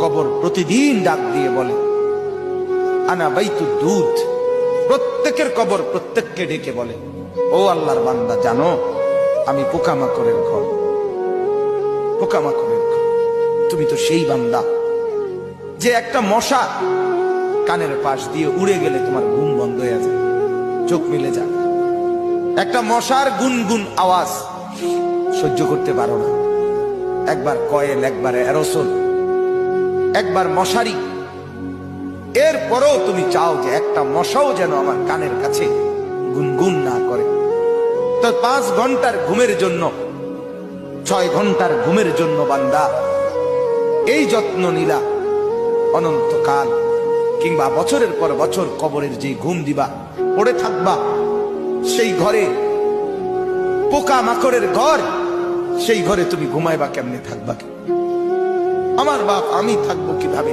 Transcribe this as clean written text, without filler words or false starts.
কবর প্রতিদিন ডাক দিয়ে বলে আনা বাইতুদ দুধ। প্রত্যেকের কবর প্রত্যেককে ডেকে বলে, ও আল্লাহর বান্দা, জানো আমি পোকামাকড়ের ঘর, পোকামাকড়ের ঘর। তুমি তো সেই বান্দা যে একটা মশা কানের পাশ দিয়ে উড়ে গেলে তোমার ঘুম বন্ধ হয়ে যায়, চোখ মিলে যায়। একটা মশার গুনগুন আওয়াজ সহ্য করতে পারো না। একবার কয়েল, একবার অ্যারোসল, একবার মশারি, এরপরেও তুমি চাও যে একটা মশাও যেন আমার কানের কাছে গুনগুন না করে। তো 5 ঘন্টার ঘুমের জন্য, 6 ঘন্টার ঘুমের জন্য বান্দা এই যত্ন নিলা, অনন্তকাল কিংবা বছরের পর বছর কবরের যে ঘুম দিবা, পড়ে থাকবা সেই ঘরে, পোকা মাকড়ের ঘর, সেই ঘরে তুমি ঘুমাইবা কেমনে, থাকবা? আমার বাপ, আমি থাকবো কিভাবে?